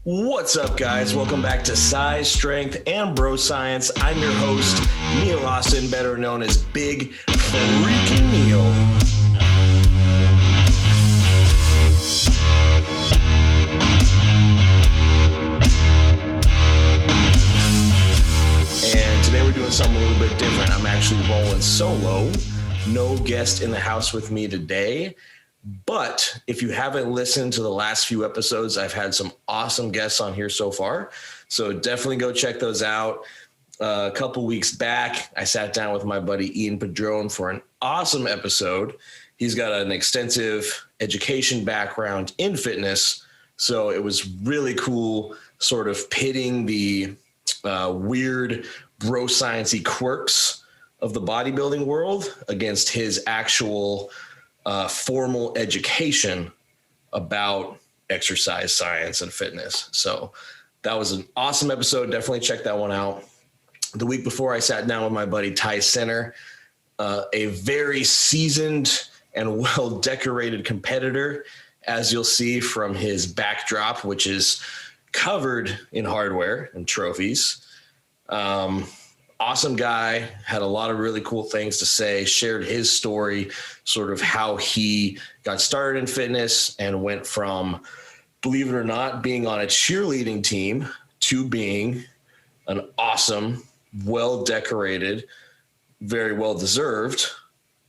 What's up, guys? Welcome back to Size, Strength, and Bro Science. I'm your host, Neil Austin, better known as Big Freaking Neil. And today we're doing something a little bit different. I'm actually rolling solo. No guest in the house with me today. But if you haven't listened to the last few episodes, I've had some awesome guests on here so far. So definitely go check those out. A couple weeks back, I sat down with my buddy Ian Padron for an awesome episode. He's got an extensive education background in fitness. So it was really cool sort of pitting the weird bro science-y quirks of the bodybuilding world against his actual formal education about exercise science and fitness. So that was an awesome episode. Definitely check that one out. The week before, I sat down with my buddy Ty Center, a very seasoned and well-decorated competitor, as you'll see from his backdrop, which is covered in hardware and trophies. Awesome guy, had a lot of really cool things to say, shared his story, sort of how he got started in fitness and went from, believe it or not, being on a cheerleading team to being an awesome, well-decorated, very well-deserved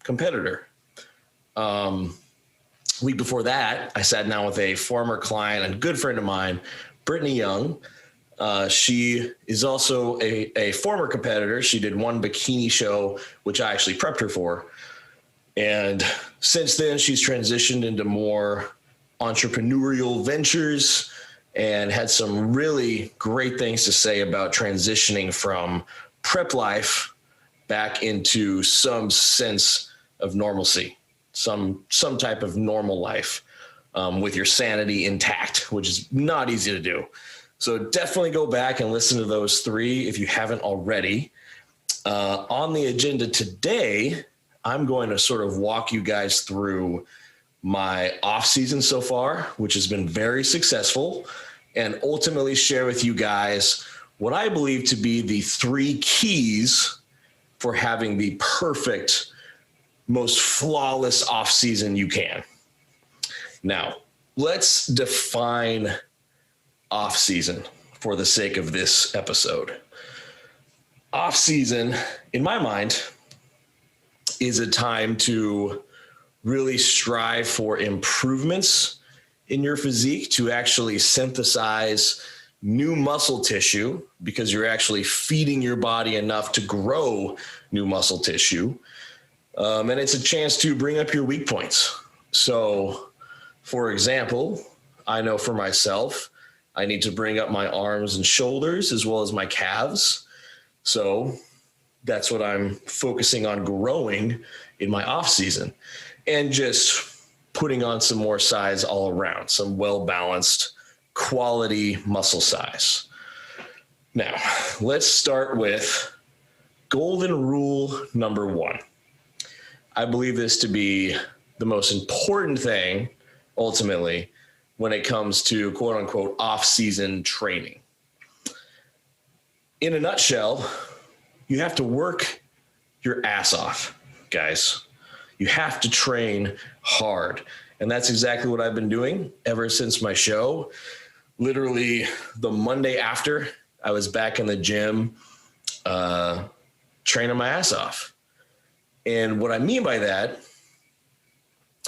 competitor. Week before that, I sat down with a former client and good friend of mine, Brittany Young. She is also a former competitor. She did one bikini show, which I actually prepped her for. And since then, she's transitioned into more entrepreneurial ventures and had some really great things to say about transitioning from prep life back into some sense of normalcy, some type of normal life with your sanity intact, which is not easy to do. So definitely go back and listen to those three if you haven't already. On the agenda today, I'm going to sort of walk you guys through my off season so far, which has been very successful, and ultimately share with you guys what I believe to be the three keys for having the perfect, most flawless off season you can. Now, let's define off season for the sake of this episode. Off season, in my mind, is a time to really strive for improvements in your physique, to actually synthesize new muscle tissue because you're actually feeding your body enough to grow new muscle tissue. And it's a chance to bring up your weak points. So, for example, I know for myself, I need to bring up my arms and shoulders as well as my calves. So that's what I'm focusing on growing in my off season, and just putting on some more size all around, some well-balanced quality muscle size. Now, let's start with golden rule number one. I believe this to be the most important thing ultimately when it comes to quote unquote off-season training. In a nutshell, you have to work your ass off, guys. You have to train hard. And that's exactly what I've been doing ever since my show. Literally the Monday after, I was back in the gym, training my ass off. And what I mean by that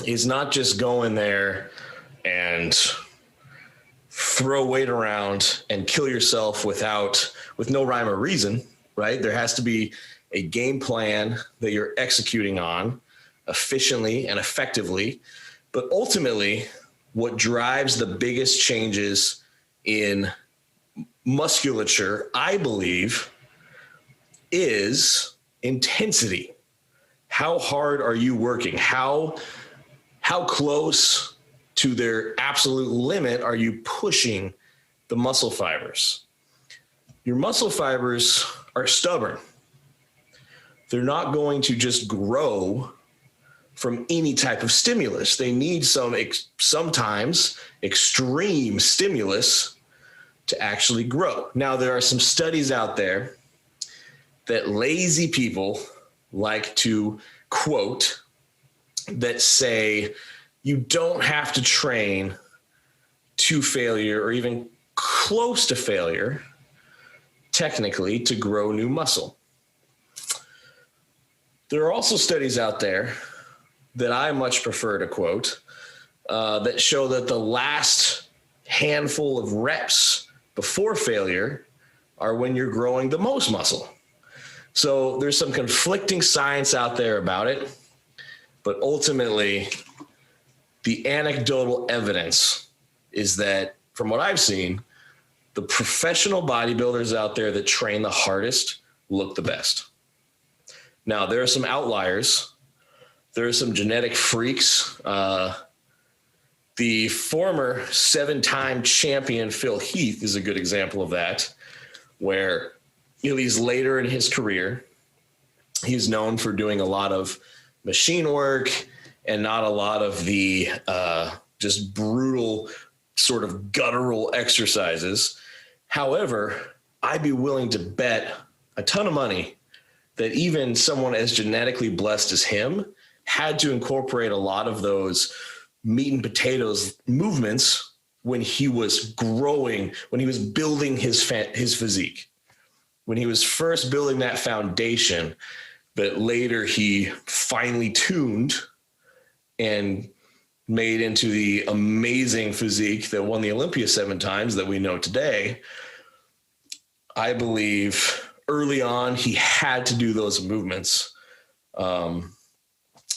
is not just going there and throw weight around and kill yourself with no rhyme or reason, right? There has to be a game plan that you're executing on efficiently and effectively. But ultimately, what drives the biggest changes in musculature, I believe, is intensity. How hard are you working? How close to their absolute limit are you pushing the muscle fibers? Your muscle fibers are stubborn. They're not going to just grow from any type of stimulus. They need sometimes extreme stimulus to actually grow. Now, there are some studies out there that lazy people like to quote that say you don't have to train to failure or even close to failure, technically, to grow new muscle. There are also studies out there that I much prefer to quote that show that the last handful of reps before failure are when you're growing the most muscle. So there's some conflicting science out there about it, but ultimately the anecdotal evidence is that, from what I've seen, the professional bodybuilders out there that train the hardest look the best. Now, there are some outliers. There are some genetic freaks. The former 7-time champion Phil Heath is a good example of that, where he's later in his career. He's known for doing a lot of machine work and not a lot of the just brutal sort of guttural exercises. However, I'd be willing to bet a ton of money that even someone as genetically blessed as him had to incorporate a lot of those meat and potatoes movements when he was growing, when he was building his physique, when he was first building that foundation that later he finely tuned and made into the amazing physique that won the Olympia 7 times that we know today. I believe early on he had to do those movements.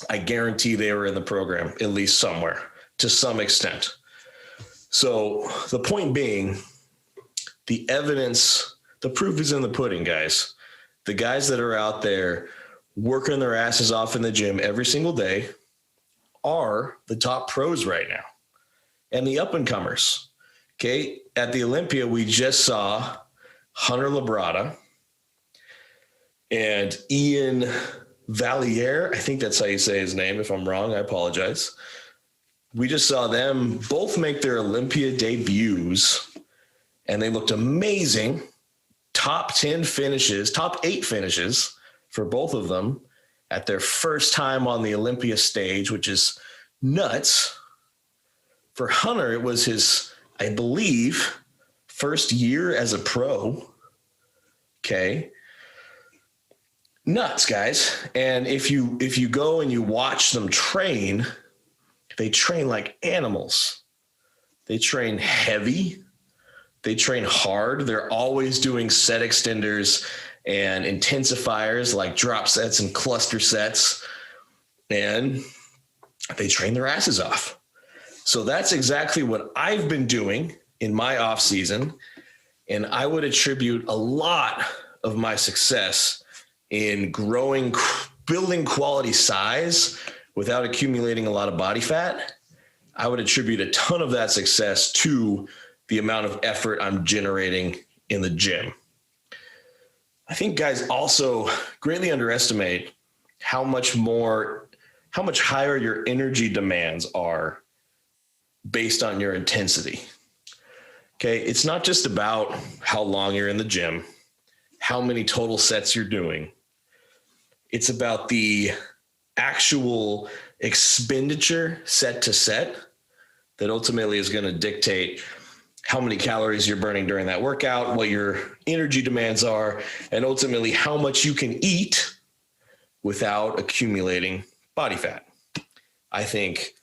I guarantee they were in the program, at least somewhere, to some extent. So the point being, the evidence, the proof is in the pudding, guys. The guys that are out there working their asses off in the gym every single day are the top pros right now, and the up-and-comers. Okay, at the Olympia, we just saw Hunter Labrada and Ian Valier. I think that's how you say his name. If I'm wrong, I apologize. We just saw them both make their Olympia debuts, and they looked amazing. Top 10 finishes, top 8 finishes for both of them at their first time on the Olympia stage, which is nuts. For Hunter, it was his, I believe, first year as a pro. Okay. Nuts, guys. And if you go and you watch them train, they train like animals. They train heavy. They train hard. They're always doing set extenders and intensifiers like drop sets and cluster sets, and they train their asses off. So that's exactly what I've been doing in my off season. And I would attribute a lot of my success in growing, building quality size without accumulating a lot of body fat. I would attribute a ton of that success to the amount of effort I'm generating in the gym. I think guys also greatly underestimate how much higher your energy demands are based on your intensity. Okay. It's not just about how long you're in the gym, how many total sets you're doing. It's about the actual expenditure set to set that ultimately is going to dictate how many calories you're burning during that workout, what your energy demands are, and ultimately how much you can eat without accumulating body fat. I think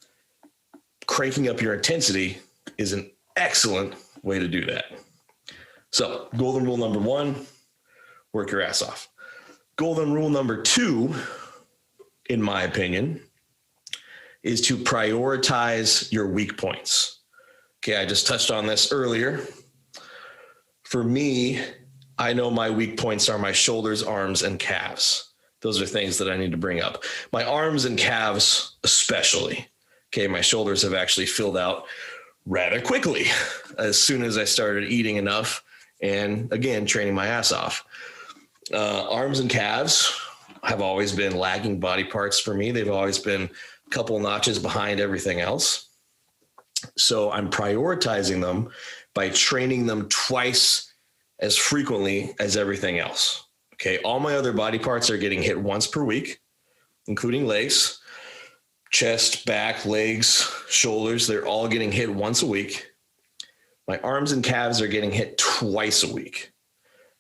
cranking up your intensity is an excellent way to do that. So, golden rule number 1, work your ass off. Golden rule number 2, in my opinion, is to prioritize your weak points. Okay, I just touched on this earlier. For me, I know my weak points are my shoulders, arms, and calves. Those are things that I need to bring up. My arms and calves especially. Okay, my shoulders have actually filled out rather quickly as soon as I started eating enough and, again, training my ass off. Arms and calves have always been lagging body parts for me. They've always been a couple notches behind everything else. So I'm prioritizing them by training them twice as frequently as everything else. Okay. All my other body parts are getting hit once per week, including legs, chest, back, legs, shoulders. They're all getting hit once a week. My arms and calves are getting hit twice a week.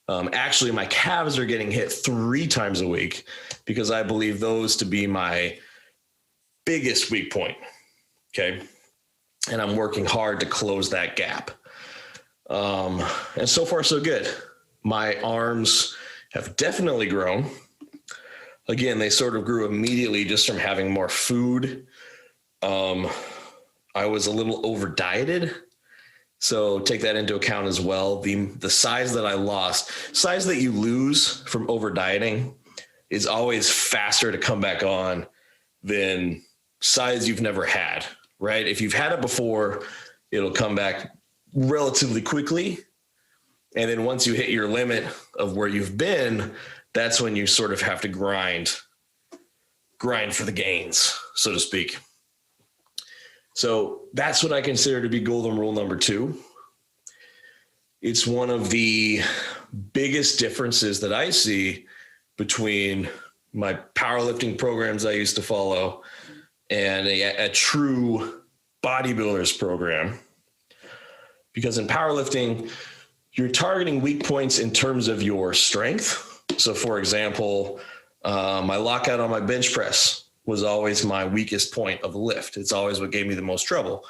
Actually, my calves are getting hit 3 times a week because I believe those to be my biggest weak point. Okay. And I'm working hard to close that gap. And so far, so good. My arms have definitely grown. Again, they sort of grew immediately just from having more food. I was a little over dieted. So take that into account as well. The size that I lost, size that you lose from over dieting is always faster to come back on than size you've never had, right? If you've had it before, it'll come back relatively quickly. And then once you hit your limit of where you've been, that's when you sort of have to grind for the gains, so to speak. So that's what I consider to be golden rule number 2. It's one of the biggest differences that I see between my powerlifting programs I used to follow and a true bodybuilder's program. Because in powerlifting, you're targeting weak points in terms of your strength. So for example, my lockout on my bench press was always my weakest point of the lift. It's always what gave me the most trouble.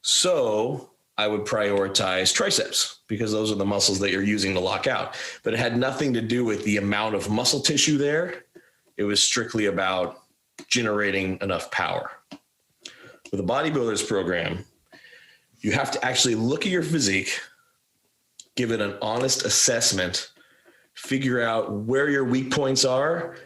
So I would prioritize triceps because those are the muscles that you're using to lock out. But it had nothing to do with the amount of muscle tissue there. It was strictly about generating enough power. With a bodybuilder's program, you have to actually look at your physique, give it an honest assessment, figure out where your weak points are,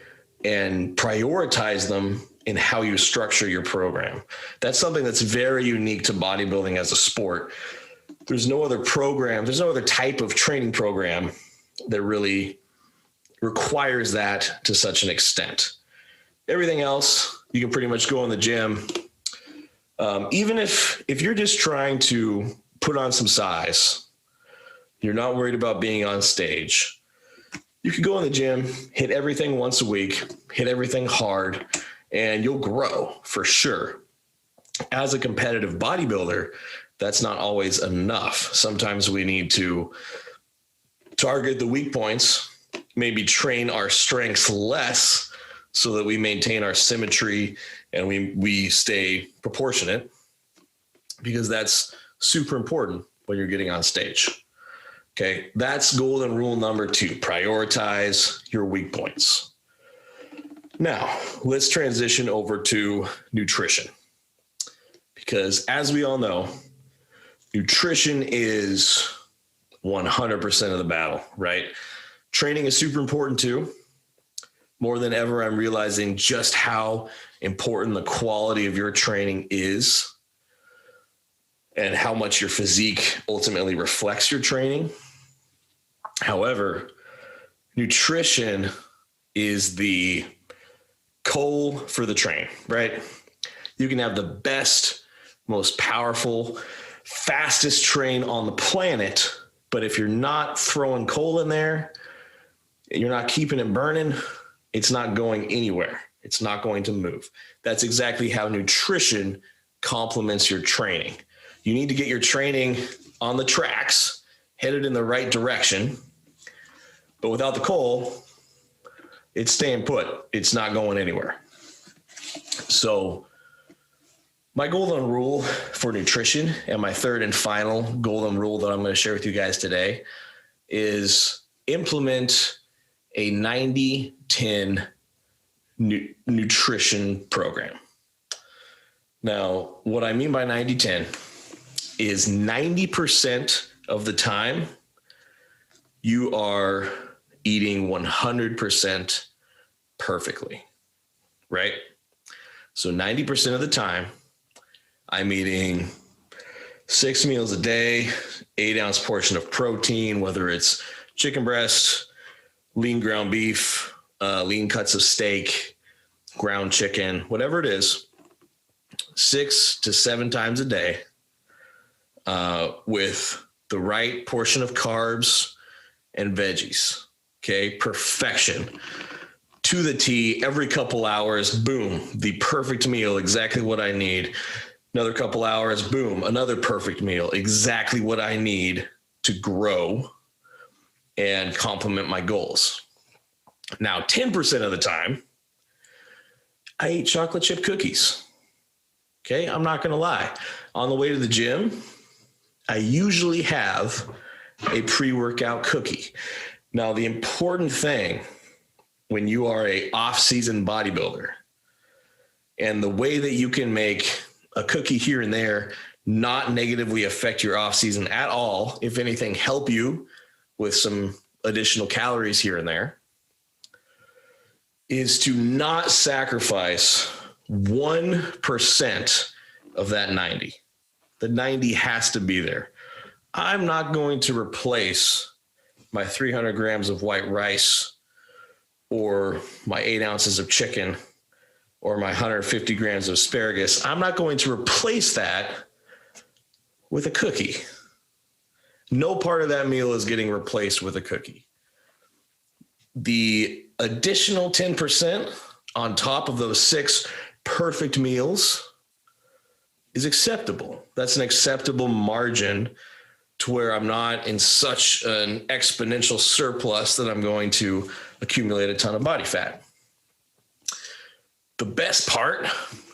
and prioritize them in how you structure your program. That's something that's very unique to bodybuilding as a sport. There's no other program, there's no other type of training program that really requires that to such an extent. Everything else, you can pretty much go in the gym. Even if you're just trying to put on some size, you're not worried about being on stage, you could go in the gym, hit everything once a week, hit everything hard, and you'll grow for sure. As a competitive bodybuilder, that's not always enough. Sometimes we need to target the weak points, maybe train our strengths less so that we maintain our symmetry and we stay proportionate, because that's super important when you're getting on stage. Okay, that's golden rule number 2, prioritize your weak points. Now, let's transition over to nutrition, because as we all know, nutrition is 100% of the battle, right? Training is super important too. More than ever, I'm realizing just how important the quality of your training is and how much your physique ultimately reflects your training. However, nutrition is the coal for the train, right? You can have the best, most powerful, fastest train on the planet, but if you're not throwing coal in there, you're not keeping it burning, it's not going anywhere. It's not going to move. That's exactly how nutrition complements your training. You need to get your training on the tracks, headed in the right direction, but without the coal, it's staying put. It's not going anywhere. So my golden rule for nutrition, and my third and final golden rule that I'm going to share with you guys today, is implement a 90-10 nutrition program. Now, what I mean by 90-10 is 90% of the time you are eating 100% perfectly, right? So 90% of the time I'm eating 6 meals a day, 8-ounce portion of protein, whether it's chicken breast, lean ground beef, lean cuts of steak, ground chicken, whatever it is, 6 to 7 times a day, with the right portion of carbs and veggies. Okay, perfection. To the T, every couple hours, boom, the perfect meal, exactly what I need. Another couple hours, boom, another perfect meal, exactly what I need to grow and complement my goals. Now, 10% of the time, I eat chocolate chip cookies. Okay, I'm not going to lie. On the way to the gym, I usually have a pre-workout cookie. Now, the important thing when you are a off-season bodybuilder, and the way that you can make a cookie here and there not negatively affect your off-season at all, if anything, help you with some additional calories here and there, is to not sacrifice 1% of that 90. The 90 has to be there. I'm not going to replace my 300 grams of white rice or my 8 ounces of chicken or my 150 grams of asparagus. I'm not going to replace that with a cookie. No part of that meal is getting replaced with a cookie. The additional 10% on top of those 6 perfect meals is acceptable. That's an acceptable margin to where I'm not in such an exponential surplus that I'm going to accumulate a ton of body fat. The best part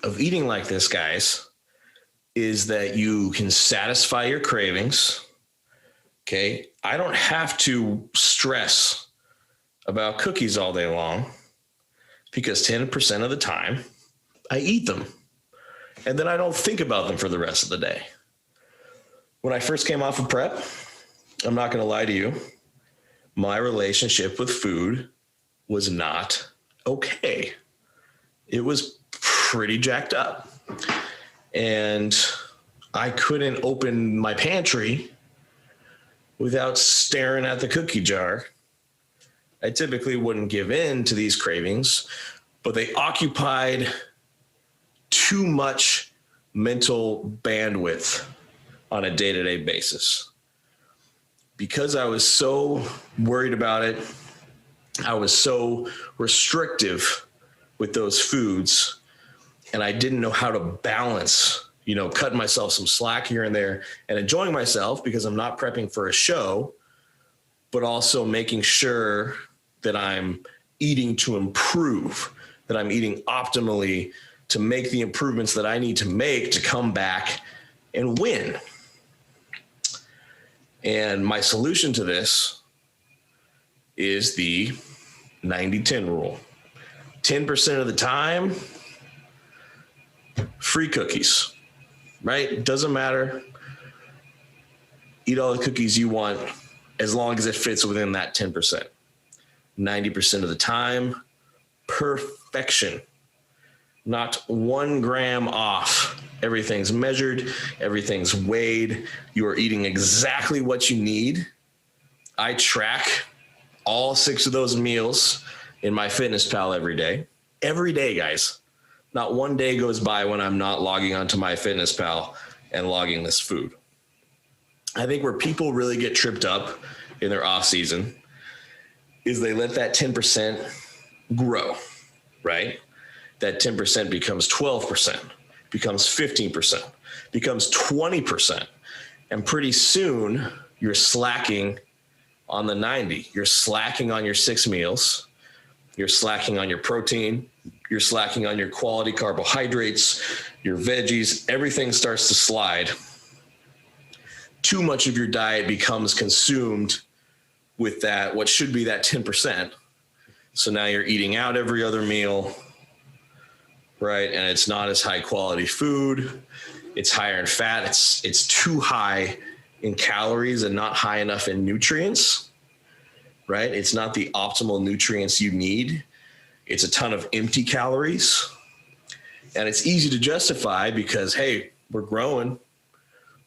of eating like this, guys, is that you can satisfy your cravings. Okay. I don't have to stress about cookies all day long because 10% of the time I eat them and then I don't think about them for the rest of the day. When I first came off of prep, I'm not going to lie to you, my relationship with food was not okay. It was pretty jacked up. And I couldn't open my pantry without staring at the cookie jar. I typically wouldn't give in to these cravings, but they occupied too much mental bandwidth on a day-to-day basis. Because I was so worried about it, I was so restrictive with those foods, and I didn't know how to balance, cutting myself some slack here and there and enjoying myself because I'm not prepping for a show, but also making sure that I'm eating to improve, that I'm eating optimally to make the improvements that I need to make to come back and win. And my solution to this is the 90-10 rule. 10% of the time, free cookies, right? It doesn't matter. Eat all the cookies you want as long as it fits within that 10%. 90% of the time, perfection. Not 1 gram off. Everything's measured. Everything's weighed. You are eating exactly what you need. I track all 6 of those meals in my FitnessPal every day. Every day, guys. Not one day goes by when I'm not logging onto my FitnessPal and logging this food. I think where people really get tripped up in their off season is they let that 10% grow, right? That 10% becomes 12%, becomes 15%, becomes 20%. And pretty soon you're slacking on the 90. You're slacking on your 6 meals. You're slacking on your protein. You're slacking on your quality carbohydrates, your veggies. Everything starts to slide. Too much of your diet becomes consumed with that, what should be that 10%. So now you're eating out every other meal, right? And it's not as high quality food. It's higher in fat. It's too high in calories and not high enough in nutrients, right? It's not the optimal nutrients you need. It's a ton of empty calories. And it's easy to justify because, hey, we're growing.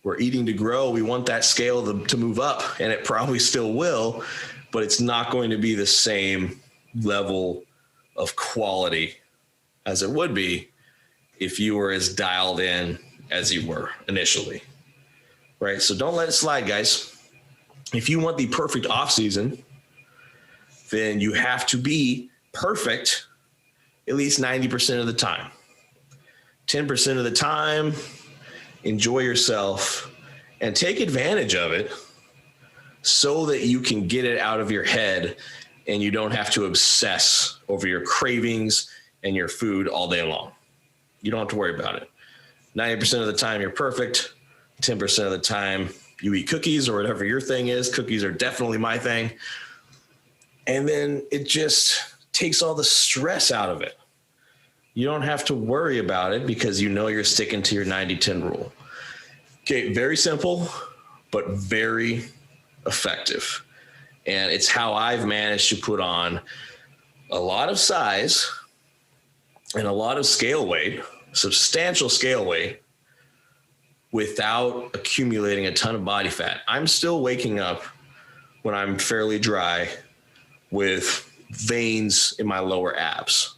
We're eating to grow. We want that scale to move up, and it probably still will, but it's not going to be the same level of quality as it would be if you were as dialed in as you were initially, right? So don't let it slide, guys. If you want the perfect off season, then you have to be perfect at least 90% of the time. 10% of the time, enjoy yourself and take advantage of it so that you can get it out of your head and you don't have to obsess over your cravings and your food all day long. You don't have to worry about it. 90% of the time you're perfect. 10% of the time you eat cookies or whatever your thing is. Cookies are definitely my thing. And then it just takes all the stress out of it. You don't have to worry about it because you know you're sticking to your 90-10 rule. Okay, very simple, but very effective. And it's how I've managed to put on a lot of size and a lot of scale weight, substantial scale weight, without accumulating a ton of body fat. I'm still waking up when I'm fairly dry with veins in my lower abs.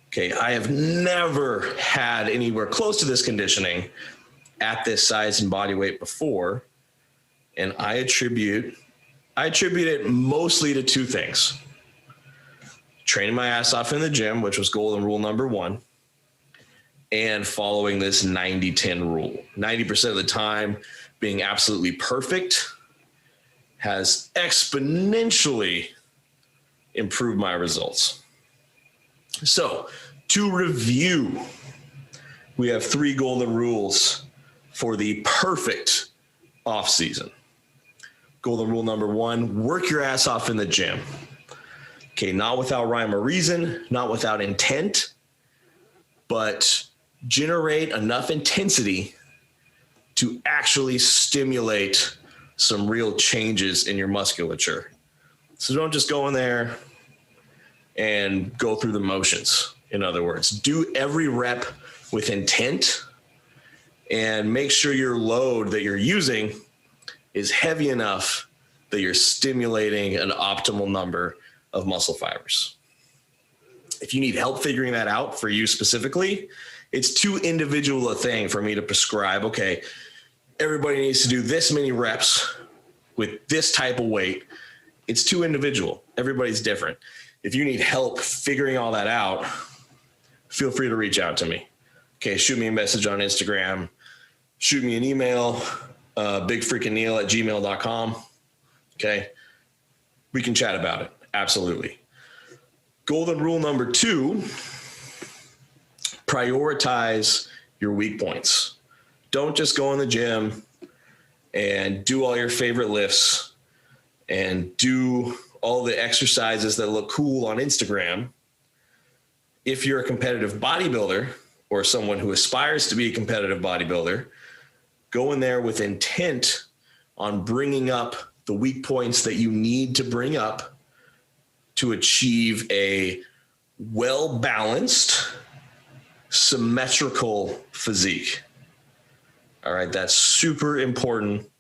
Okay, I have never had anywhere close to this conditioning at this size and body weight before. And I attribute it mostly to two things. Training my ass off in the gym, which was golden rule number 1, and following this 90-10 rule. 90% of the time being absolutely perfect has exponentially improved my results. So to review, we have 3 golden rules for the perfect off season. Golden rule number 1, work your ass off in the gym. Okay, not without rhyme or reason, not without intent, but generate enough intensity to actually stimulate some real changes in your musculature. So don't just go in there and go through the motions. In other words, do every rep with intent and make sure your load that you're using is heavy enough that you're stimulating an optimal number of muscle fibers. If you need help figuring that out for you specifically, it's too individual a thing for me to prescribe, okay, everybody needs to do this many reps with this type of weight. It's too individual. Everybody's different. If you need help figuring all that out, feel free to reach out to me. Okay, shoot me a message on Instagram, shoot me an email, bigfreakingneil@gmail.com. Okay, we can chat about it. Absolutely. Golden rule number 2, prioritize your weak points. Don't just go in the gym and do all your favorite lifts and do all the exercises that look cool on Instagram. If you're a competitive bodybuilder or someone who aspires to be a competitive bodybuilder, go in there with intent on bringing up the weak points that you need to bring up to achieve a well-balanced, symmetrical physique. All right, that's super important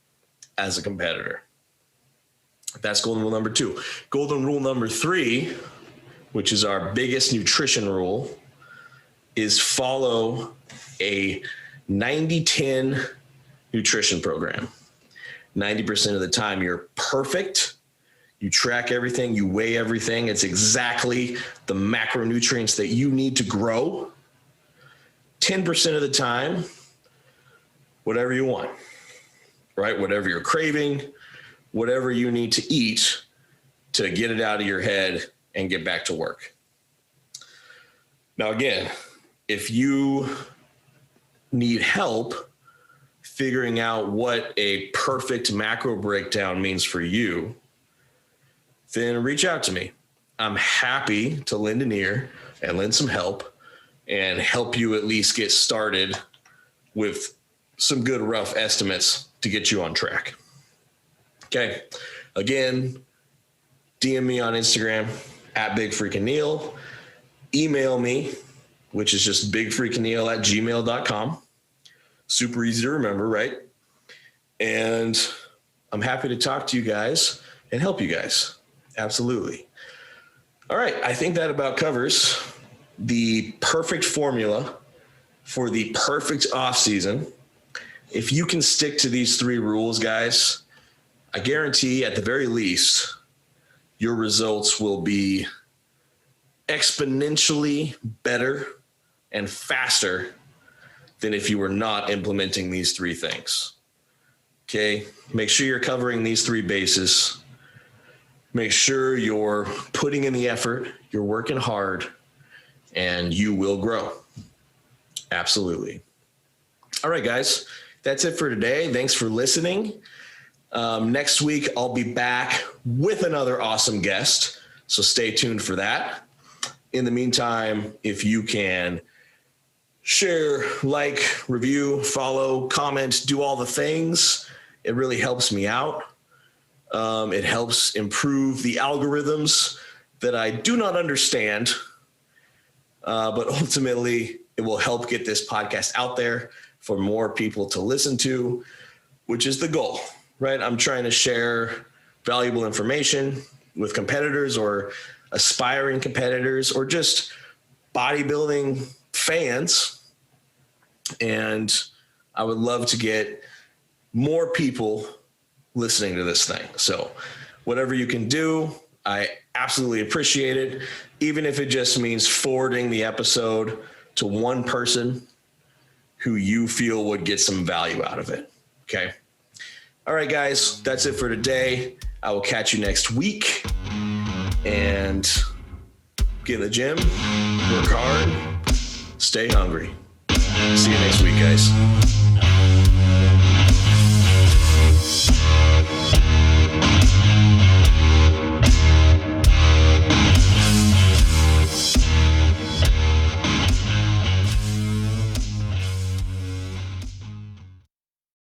as a competitor. That's golden rule number 2. Golden rule number 3, which is our biggest nutrition rule, is follow a 90-10 nutrition program. 90% of the time you're perfect. You track everything, you weigh everything. It's exactly the macronutrients that you need to grow. 10% of the time, whatever you want, right? Whatever you're craving, whatever you need to eat to get it out of your head and get back to work. Now, again, if you need help figuring out what a perfect macro breakdown means for you, then reach out to me. I'm happy to lend an ear and lend some help and help you at least get started with some good rough estimates to get you on track. Okay. Again, DM me on Instagram @BigFreakingNeil. Email me, which is just bigfreakingneil@gmail.com. Super easy to remember, right? And I'm happy to talk to you guys and help you guys. Absolutely. All right. I think that about covers the perfect formula for the perfect off season. If you can stick to these 3 rules, guys, I guarantee at the very least, your results will be exponentially better and faster than if you were not implementing these 3 things. Okay, make sure you're covering these 3 bases. Make sure you're putting in the effort, you're working hard, and you will grow. Absolutely. All right, guys, that's it for today. Thanks for listening. Next week, I'll be back with another awesome guest, so stay tuned for that. In the meantime, if you can share, like, review, follow, comment, do all the things, it really helps me out. It helps improve the algorithms that I do not understand, but ultimately it will help get this podcast out there for more people to listen to, which is the goal, right? I'm trying to share valuable information with competitors or aspiring competitors or just bodybuilding fans. And I would love to get more people listening to this thing. So whatever you can do, I absolutely appreciate it. Even if it just means forwarding the episode to one person who you feel would get some value out of it. Okay. All right, guys, that's it for today. I will catch you next week, and get in the gym, work hard, stay hungry. See you next week, guys.